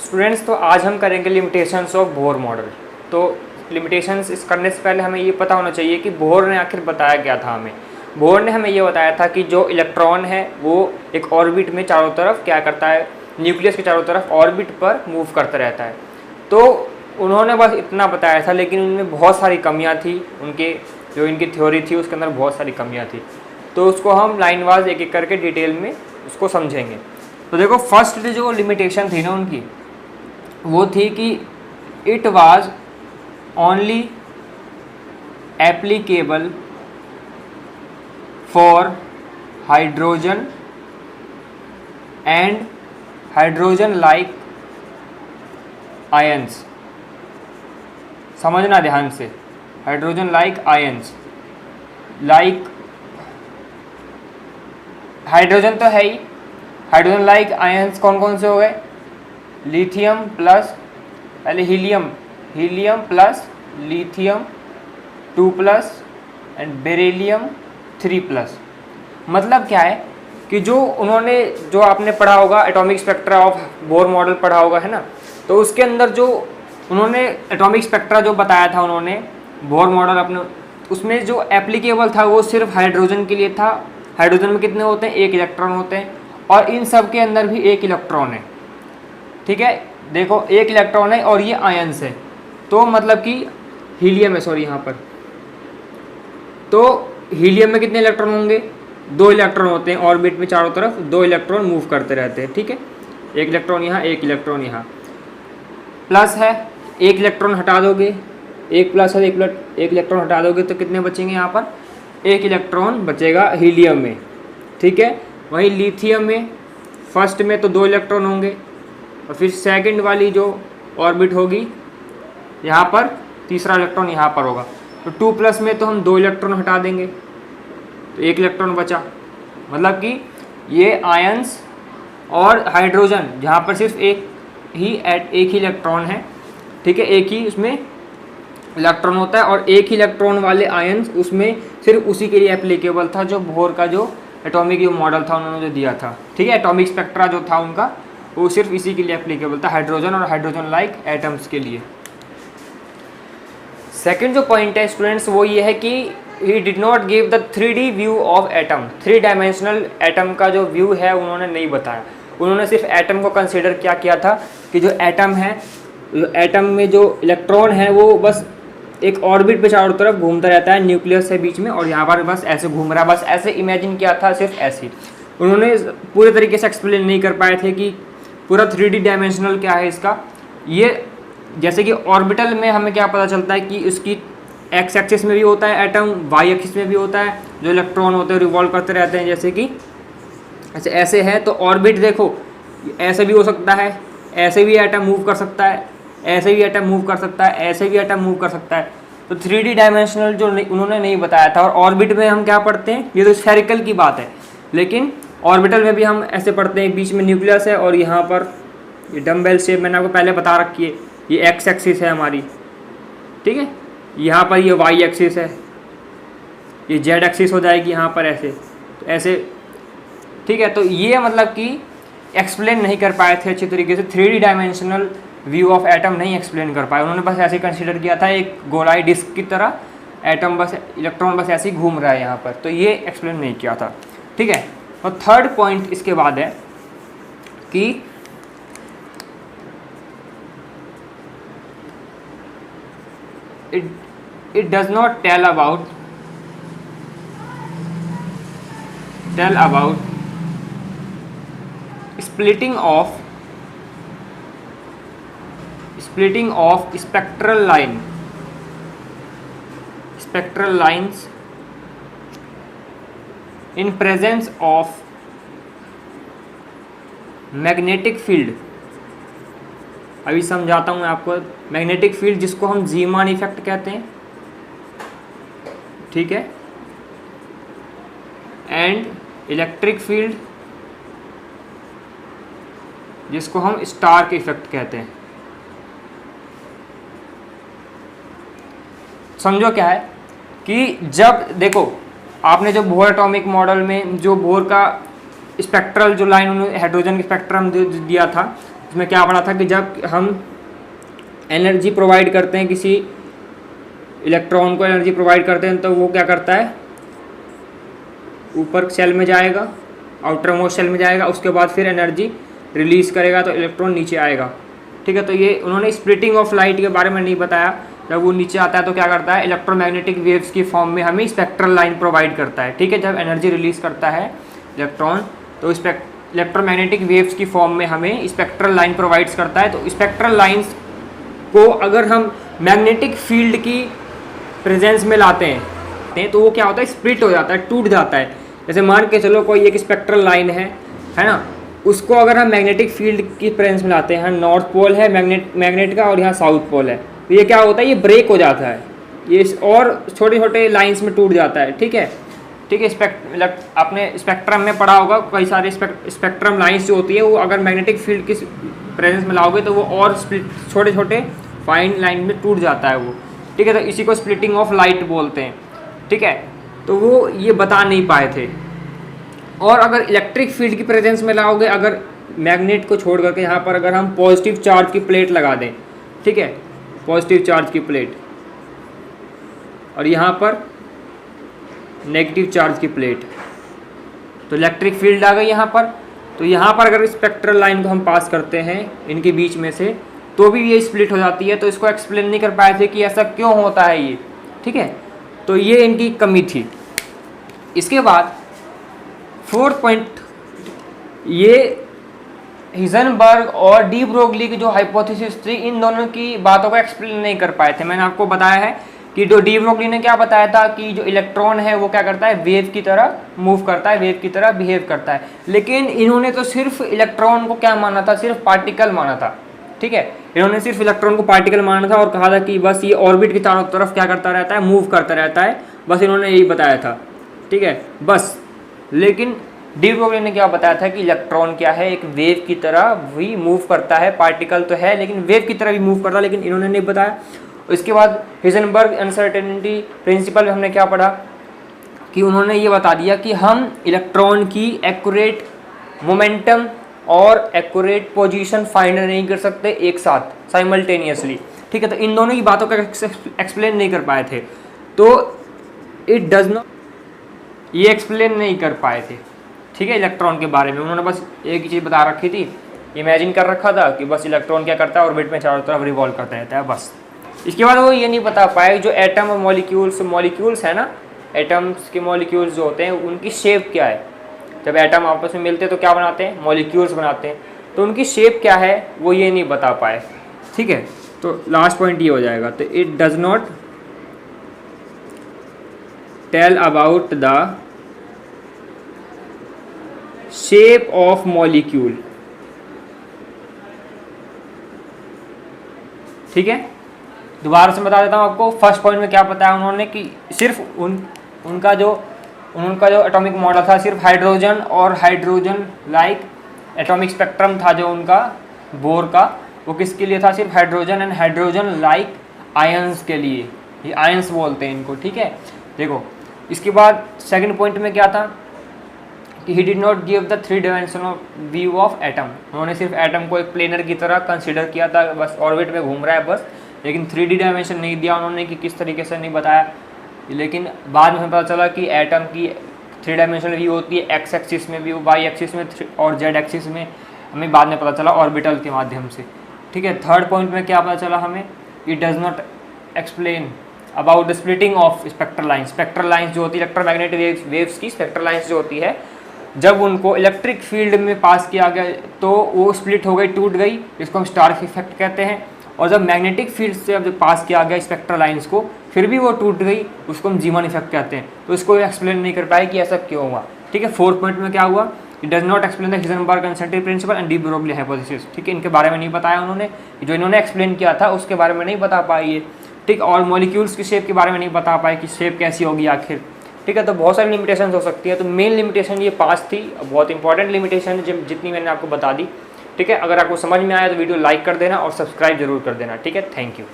Students, तो आज हम करेंगे लिमिटेशंस ऑफ बोर मॉडल। तो लिमिटेशंस इस करने से पहले हमें ये पता होना चाहिए कि बोर ने आखिर बताया क्या था हमें। बोर ने हमें ये बताया था कि जो इलेक्ट्रॉन है वो एक ऑर्बिट में चारों तरफ क्या करता है, न्यूक्लियस के चारों तरफ ऑर्बिट पर मूव करता रहता है। तो उन्होंने बस इतना बताया था, लेकिन उनमें बहुत सारी कमियाँ थी। उनके जो इनकी थ्योरी थी उसके अंदर बहुत सारी कमियाँ थी। तो उसको हम लाइन वाइज एक एक करके डिटेल में उसको समझेंगे। तो देखो, फर्स्ट जो लिमिटेशन थी ना उनकी, वो थी कि it was only applicable for hydrogen and hydrogen like ions. समझना ध्यान से, hydrogen like ions. Like hydrogen तो है ही, हाइड्रोजन लाइक आयंस कौन कौन से हो गए? लिथियम प्लस, पहले helium plus lithium 2+ and beryllium 3+। मतलब क्या है कि जो आपने पढ़ा होगा atomic spectra of Bohr model पढ़ा होगा, है ना। तो उसके अंदर जो उन्होंने एटॉमिक स्पेक्ट्रा जो बताया था उन्होंने बोर मॉडल अपने, उसमें जो एप्लीकेबल था वो सिर्फ हाइड्रोजन के लिए था। हाइड्रोजन में कितने होते हैं? 1 इलेक्ट्रॉन होते हैं, और इन सब के अंदर भी 1 इलेक्ट्रॉन है। ठीक है, देखो 1 इलेक्ट्रॉन है और ये आयंस है, तो मतलब कि हीलियम है, सॉरी यहाँ पर। तो हीलियम में कितने इलेक्ट्रॉन होंगे? 2 इलेक्ट्रॉन होते हैं ऑर्बिट में, चारों तरफ 2 इलेक्ट्रॉन मूव करते रहते हैं। ठीक है, 1 इलेक्ट्रॉन यहाँ, 1 इलेक्ट्रॉन यहाँ। प्लस है, 1 इलेक्ट्रॉन हटा दोगे, 1 प्लस है, 1 इलेक्ट्रॉन हटा दोगे तो कितने बचेंगे यहाँ पर? 1 इलेक्ट्रॉन बचेगा हीलियम में। ठीक है, वहीं लिथियम में फर्स्ट में तो 2 इलेक्ट्रॉन होंगे, और फिर सेकंड वाली जो ऑर्बिट होगी यहाँ पर तीसरा इलेक्ट्रॉन यहाँ पर होगा। तो 2+ में तो हम 2 इलेक्ट्रॉन हटा देंगे तो 1 इलेक्ट्रॉन बचा। मतलब कि ये आयंस और हाइड्रोजन जहाँ पर सिर्फ एक ही इलेक्ट्रॉन है, ठीक है, एक ही उसमें इलेक्ट्रॉन होता है, और एक ही इलेक्ट्रॉन वाले आयंस उसमें सिर्फ उसी के लिए एप्लीकेबल था जो बोर का जो एटॉमिक जो मॉडल था उन्होंने जो दिया था। ठीक है, एटॉमिक स्पेक्ट्रा जो था उनका वो सिर्फ इसी के लिए एप्लीकेबल था, हाइड्रोजन और हाइड्रोजन लाइक एटम्स के लिए। सेकंड जो पॉइंट है स्टूडेंट्स वो ये है कि he did not give the 3D view of atom. 3 dimensional atom का जो व्यू है उन्होंने नहीं बताया। उन्होंने सिर्फ एटम को कंसिडर क्या किया था कि जो एटम है, एटम में जो इलेक्ट्रॉन है वो बस एक ऑर्बिट पे चारों तरफ घूमता रहता है, न्यूक्लियस से बीच में, और यहाँ पर बस ऐसे घूम रहा है, बस ऐसे इमेजिन किया था, सिर्फ ऐसे ही। उन्होंने पूरे तरीके से एक्सप्लेन नहीं कर पाए थे कि पूरा 3D डायमेंशनल क्या है इसका। ये जैसे कि ऑर्बिटल में हमें क्या पता चलता है कि उसकी एक्स एक्सिस में भी होता है एटम, वाई एक्सिस में भी होता है, जो इलेक्ट्रॉन होते हैं रिवॉल्व करते रहते हैं, जैसे कि ऐसे है। तो ऑर्बिट देखो ऐसे भी हो सकता है, ऐसे भी एटम मूव कर सकता है, ऐसे भी एटम मूव कर सकता है, ऐसे भी एटम मूव कर सकता है। तो 3D डायमेंशनल जो उन्होंने नहीं बताया था। और ऑर्बिट में हम क्या पढ़ते हैं, ये तो स्फेरिकल की बात है, लेकिन ऑर्बिटल में भी हम ऐसे पढ़ते हैं, बीच में न्यूक्लियस है और यहाँ पर ये डम्बेल शेप मैंने आपको पहले बता रखी है, ये एक्स एक्सिस है हमारी। ठीक है, यहाँ पर ये वाई एक्सिस है, ये जेड एक्सिस हो जाएगी यहाँ पर ऐसे, तो ऐसे। ठीक है, तो ये मतलब कि एक्सप्लेन नहीं कर पाए थे अच्छी तरीके से, 3D dimensional view of atom नहीं एक्सप्लेन कर पाए। उन्होंने बस ऐसे कंसिडर किया था एक गोलाई डिस्क की तरह, एटम बस, इलेक्ट्रॉन बस ऐसे ही घूम रहा है यहाँ पर, तो ये एक्सप्लेन नहीं किया था। ठीक है, और थर्ड पॉइंट इसके बाद है कि it does not tell about splitting of spectral lines in presence of magnetic field। अभी समझाता हूँ मैं आपको। मैग्नेटिक फील्ड जिसको हम जीमान इफेक्ट कहते हैं, ठीक है, एंड इलेक्ट्रिक फील्ड जिसको हम स्टार्क इफेक्ट कहते हैं। समझो क्या है कि जब देखो आपने जो बोर एटॉमिक मॉडल में जो बोर का स्पेक्ट्रल जो लाइन उन्होंने हाइड्रोजन के स्पेक्ट्रम दिया था, उसमें क्या पढ़ा था कि जब हम एनर्जी प्रोवाइड करते हैं, किसी इलेक्ट्रॉन को एनर्जी प्रोवाइड करते हैं, तो वो क्या करता है, ऊपर सेल में जाएगा, आउटर मोस्ट सेल में जाएगा, उसके बाद फिर एनर्जी रिलीज़ करेगा तो इलेक्ट्रॉन नीचे आएगा। ठीक है, तो ये उन्होंने स्प्लिटिंग ऑफ लाइट के बारे में नहीं बताया। जब वो नीचे आता है तो क्या करता है, इलेक्ट्रोमैग्नेटिक वेव्स की फॉर्म में हमें स्पेक्ट्रल लाइन प्रोवाइड करता है। ठीक है, जब एनर्जी रिलीज़ करता है इलेक्ट्रॉन तो इलेक्ट्रोमैग्नेटिक वेव्स की फॉर्म में हमें स्पेक्ट्रल लाइन प्रोवाइड्स करता है। तो स्पेक्ट्रल लाइन्स को अगर हम मैग्नेटिक फील्ड की प्रेजेंस में लाते हैं तो वो क्या होता है, स्प्लिट हो जाता है, टूट जाता है। जैसे मान के चलो कोई एक स्पेक्ट्रल लाइन है ना, उसको अगर हम मैग्नेटिक फील्ड की प्रेजेंस में लाते हैं, नॉर्थ पोल है मैग्नेट का और यहाँ साउथ पोल है, तो ये क्या होता है, ये ब्रेक हो जाता है, ये और छोटे छोटे लाइंस में टूट जाता है। ठीक है, आपने स्पेक्ट्रम में पढ़ा होगा, कई सारे स्पेक्ट्रम लाइंस जो होती है वो अगर मैग्नेटिक फील्ड की प्रेजेंस में लाओगे तो वो और छोटे छोटे फाइन लाइन में टूट जाता है वो। ठीक है, तो इसी को स्प्लिटिंग ऑफ लाइट बोलते हैं। ठीक है, तो वो ये बता नहीं पाए थे। और अगर इलेक्ट्रिक फील्ड की प्रेजेंस में लाओगे, अगर मैग्नेट को छोड़ करके यहाँ पर अगर हम पॉजिटिव चार्ज की प्लेट लगा दें, ठीक है, पॉजिटिव चार्ज की प्लेट, और यहाँ पर नेगेटिव चार्ज की प्लेट, तो इलेक्ट्रिक फील्ड आ गई यहाँ पर। तो यहाँ पर अगर स्पेक्ट्रल लाइन को हम पास करते हैं इनके बीच में से, तो भी ये स्प्लिट हो जाती है। तो इसको एक्सप्लेन नहीं कर पाए थे कि ऐसा क्यों होता है ये। ठीक है, तो ये इनकी कमी थी। इसके बाद 4th पॉइंट, ये हिजनबर्ग और डी ब्रोगली की जो हाइपोथेसिस थी, इन दोनों की बातों को एक्सप्लेन नहीं कर पाए थे। मैंने आपको बताया है कि जो डी ब्रोगली ने क्या बताया था कि जो इलेक्ट्रॉन है वो क्या करता है, वेव की तरह मूव करता है, वेव की तरह बिहेव करता है। लेकिन इन्होंने तो सिर्फ इलेक्ट्रॉन को क्या माना था, सिर्फ पार्टिकल माना था। ठीक है, इन्होंने सिर्फ इलेक्ट्रॉन को पार्टिकल माना था और कहा था कि बस ये ऑर्बिट की चारों तरफ क्या करता रहता है, मूव करता रहता है, बस इन्होंने यही बताया था। ठीक है, बस। लेकिन डी ब्रोगली ने क्या बताया था कि इलेक्ट्रॉन क्या है, एक वेव की तरह भी मूव करता है, पार्टिकल तो है लेकिन वेव की तरह भी मूव करता है, लेकिन इन्होंने नहीं बताया। इसके बाद हिजनबर्ग अनसर्टेनिटी प्रिंसिपल में हमने क्या पढ़ा कि उन्होंने ये बता दिया कि हम इलेक्ट्रॉन की एक्यूरेट मोमेंटम और एक्यूरेट पोजीशन फाइंड नहीं कर सकते एक साथ साइमल्टेनियसली। ठीक है, तो इन दोनों की बातों का एक्सप्लेन नहीं कर पाए थे, तो इट डज नॉट, ये एक्सप्लेन नहीं कर पाए थे। ठीक है, इलेक्ट्रॉन के बारे में उन्होंने बस एक ही चीज़ बता रखी थी, इमेजिन कर रखा था कि बस इलेक्ट्रॉन क्या करता है, ऑर्बिट में चारों तरफ रिवॉल्व करता रहता है, बस। इसके बाद वो ये नहीं बता पाए जो एटम और मॉलिक्यूल्स है ना, एटम्स के मॉलिक्यूल्स जो होते हैं उनकी शेप क्या है। जब एटम आपस में मिलते हैं तो क्या बनाते हैं, मॉलिक्यूल्स बनाते हैं, तो उनकी शेप क्या है वो ये नहीं बता पाए। ठीक है, तो लास्ट पॉइंट ये हो जाएगा, तो it does not tell about the shape of molecule. ठीक है, दोबारा से बता देता हूँ आपको। फर्स्ट पॉइंट में क्या बताया उन्होंने कि सिर्फ उनका जो एटॉमिक मॉडल था, सिर्फ हाइड्रोजन और हाइड्रोजन लाइक एटॉमिक स्पेक्ट्रम था जो उनका बोर का, वो किसके लिए था, सिर्फ hydrogen and hydrogen like ions के लिए, ये आयंस बोलते हैं इनको। ठीक है, देखो इसके बाद सेकंड पॉइंट में क्या था कि he did not give the 3 dimensional view of atom. उन्होंने सिर्फ एटम को एक प्लेनर की तरह कंसिडर किया था, बस ऑर्बिट में घूम रहा है बस, लेकिन 3D डायमेंशन नहीं दिया उन्होंने कि किस तरीके से नहीं बताया। लेकिन बाद में हमें पता चला कि एटम की 3 डायमेंशनल व्यू होती है, एक्स एक्सिस में व्यू, वाई एक्सिस में और जेड एक्सिस में, हमें बाद में पता चला ऑर्बिटल के माध्यम से। ठीक है, थर्ड पॉइंट में क्या पता चला हमें, it does not explain about the splitting of spectral lines. Spectral lines जो होती है इलेक्ट्रोमैग्नेटिक वेव्स की स्पेक्ट्रल लाइन्स जो होती है, जब उनको इलेक्ट्रिक फील्ड में पास किया गया तो वो स्प्लिट हो गई, टूट गई, इसको हम स्टार्क इफेक्ट कहते हैं। और जब मैग्नेटिक फील्ड से जब पास किया गया स्पेक्ट्रल लाइंस को, फिर भी वो टूट गई, उसको हम जीमन इफेक्ट कहते हैं। तो इसको एक्सप्लेन नहीं कर पाए कि ऐसा क्यों हुआ। ठीक है, फोर्थ पॉइंट में क्या हुआ, it does not explain the Heisenberg uncertainty principle and de Broglie hypothesis. ठीक है, इनके बारे में नहीं बताया उन्होंने, जो इन्होंने एक्सप्लेन किया था उसके बारे में नहीं बता पाए ये। ठीक, और मॉलिक्यूल्स की शेप के बारे में नहीं बता पाए कि शेप कैसी होगी आखिर। ठीक है, तो बहुत सारी लिमिटेशन हो सकती है, तो मेन लिमिटेशन ये 5 थी, बहुत इंपॉर्टेंट लिमिटेशन जितनी मैंने आपको बता दी। ठीक है, अगर आपको समझ में आया तो वीडियो लाइक कर देना और सब्सक्राइब जरूर कर देना। ठीक है, थैंक यू।